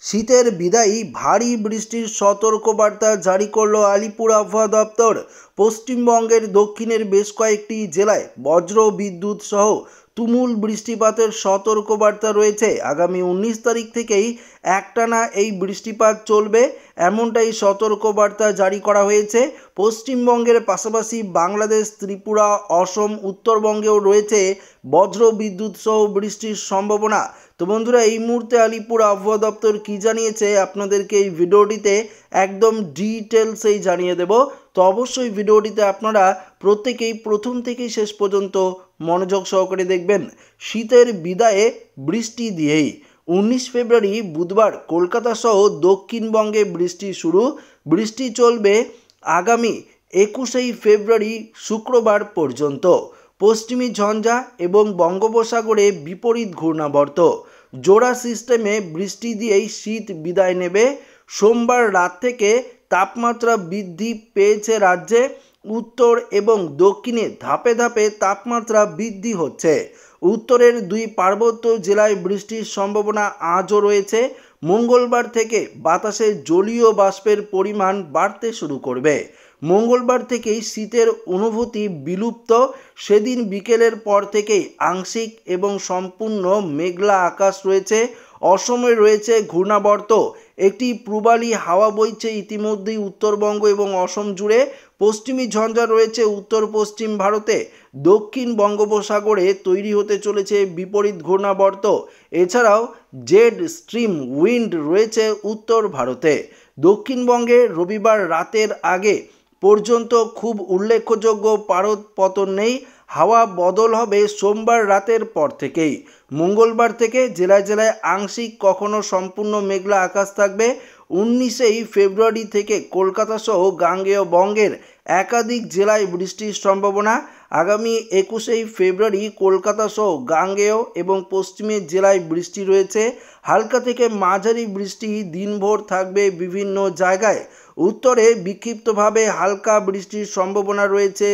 শীতের বিদায়ী ভারী বৃষ্টির সতর্কবার্তা জারি করল আলিপুর আবহাওয়া দপ্তর। পশ্চিমবঙ্গের দক্ষিণের বেশ কয়েকটি জেলায় বজ্র বিদ্যুৎ সহ তুমুল বৃষ্টিপাতের সতর্কবার্তা রয়েছে। আগামী 19 তারিখ থেকেই একটানা এই বৃষ্টিপাত চলবে, এমনটাই সতর্কবার্তা জারি করা হয়েছে। পশ্চিমবঙ্গের পাশাপাশি বাংলাদেশ, ত্রিপুরা, অসম, উত্তরবঙ্গেও রয়েছে বজ্র বিদ্যুৎ সহ বৃষ্টির সম্ভাবনা। তো বন্ধুরা, এই মুহূর্তে আলিপুর আবহাওয়া দপ্তর কি জানিয়েছে আপনাদেরকে এই ভিডিওটিতে একদম ডিটেলসেই জানিয়ে দেব। তো অবশ্যই ভিডিওটিতে আপনারা প্রত্যেকেই প্রথম থেকে শেষ পর্যন্ত মনোযোগ সহকারে দেখবেন। শীতের বিদায়ে বৃষ্টি দিয়েই 19 ফেব্রুয়ারি বুধবার কলকাতা সহ দক্ষিণবঙ্গে বৃষ্টি শুরু। বৃষ্টি চলবে আগামী 21 ফেব্রুয়ারি শুক্রবার পর্যন্ত। পশ্চিমী ঝঞ্ঝা এবং বঙ্গোপসাগরে বিপরীত ঘূর্ণাবর্ত জোড়া সিস্টেমে বৃষ্টি দিয়েই শীত বিদায় নেবে। সোমবার রাত থেকে তাপমাত্রা বৃদ্ধি পেয়েছে রাজ্যে। উত্তর এবং দক্ষিণে ধাপে ধাপে তাপমাত্রা বৃদ্ধি হচ্ছে। উত্তরের দুই পার্বত্য জেলায় বৃষ্টির সম্ভাবনা আজও রয়েছে। মঙ্গলবার থেকে বাতাসে জলীয় বাষ্পের পরিমাণ বাড়তে শুরু করবে। মঙ্গলবার থেকেই শীতের অনুভূতি বিলুপ্ত। সেদিন বিকেলের পর থেকেই আংশিক এবং সম্পূর্ণ মেঘলা আকাশ রয়েছে। অসমে রয়েছে ঘূর্ণাবর্ত, একটি পূর্বালি হাওয়া বইছে ইতিমধ্যেই উত্তরবঙ্গ এবং অসম জুড়ে। পশ্চিমী ঝঞ্ঝা রয়েছে উত্তর পশ্চিম ভারতে। দক্ষিণ বঙ্গোপসাগরে তৈরি হতে চলেছে বিপরীত ঘূর্ণাবর্ত। এছাড়াও জেড স্ট্রিম উইন্ড রয়েছে উত্তর ভারতে। দক্ষিণবঙ্গে রবিবার রাতের আগে পর্যন্ত খুব উল্লেখযোগ্য পারদ পতন নেই। হাওয়া বদল হবে সোমবার রাতের পর থেকেই। মঙ্গলবার থেকে জেলায় জেলায় আংশিক কখনো সম্পূর্ণ মেঘলা আকাশ থাকবে। 19 ফেব্রুয়ারি থেকে কলকাতা সহ গাঙ্গেয় বঙ্গের একাধিক জেলায় বৃষ্টির সম্ভাবনা। আগামী 21 ফেব্রুয়ারি কলকাতা সহ গাঙ্গেয় এবং পশ্চিমের জেলায় বৃষ্টি রয়েছে। হালকা থেকে মাঝারি বৃষ্টি দিনভর থাকবে বিভিন্ন জায়গায়। উত্তরে বিক্ষিপ্তভাবে হালকা বৃষ্টির সম্ভাবনা রয়েছে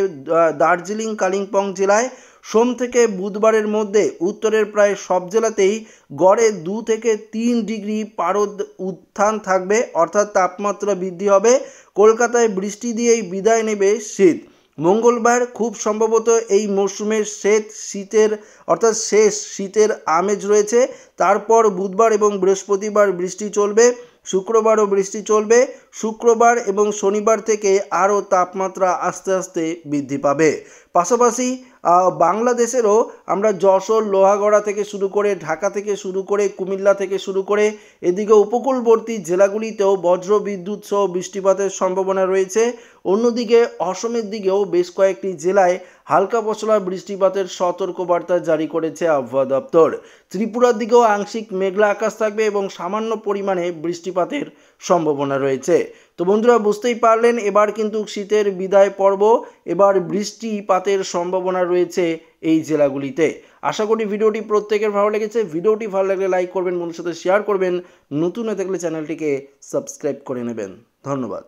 দার্জিলিং, কালিম্পং জেলায়। সোম থেকে বুধবারের মধ্যে উত্তরের প্রায় সব জেলাতেই গড়ে 2 থেকে 3 ডিগ্রি পারদ উত্থান থাকবে, অর্থাৎ তাপমাত্রা বৃদ্ধি হবে। কলকাতায় বৃষ্টি দিয়েই বিদায় নেবে শীত। মঙ্গলবার খুব সম্ভবত এই মরশুমের শেষ শীতের আমেজ রয়েছে। তারপর বুধবার এবং বৃহস্পতিবার বৃষ্টি চলবে। শুক্রবারও বৃষ্টি চলবে। শুক্রবার এবং শনিবার থেকে আরও তাপমাত্রা আস্তে আস্তে বৃদ্ধি পাবে। পাশাপাশি বাংলাদেশেরও আমরা যশোর, লোহাগড়া থেকে শুরু করে, ঢাকা থেকে শুরু করে, কুমিল্লা থেকে শুরু করে এদিকে উপকূলবর্তী জেলাগুলিতেও বজ্র বিদ্যুৎ সহ বৃষ্টিপাতের সম্ভাবনা রয়েছে। অন্যদিকে অসমের দিকেও বেশ কয়েকটি জেলায় হালকা পশলা বৃষ্টিপাতের সতর্কবার্তা জারি করেছে আবহাওয়া দপ্তর। ত্রিপুরার দিকেও আংশিক মেঘলা আকাশ থাকবে এবং সামান্য পরিমাণে বৃষ্টিপাতের সম্ভাবনা রয়েছে। তো বন্ধুরা, বুঝতেই পারলেন এবার কিন্তু শীতের বিদায় পর্ব। এবার বৃষ্টিপাতের সম্ভাবনা রয়েছে এই জেলাগুলিতে। আশা করি ভিডিওটি প্রত্যেকের ভালো লেগেছে। ভিডিওটি ভালো লাগলে লাইক করবেন, বন্ধুদের সাথে শেয়ার করবেন। নতুন হয়ে থাকলে চ্যানেলটিকে সাবস্ক্রাইব করে নেবেন। ধন্যবাদ।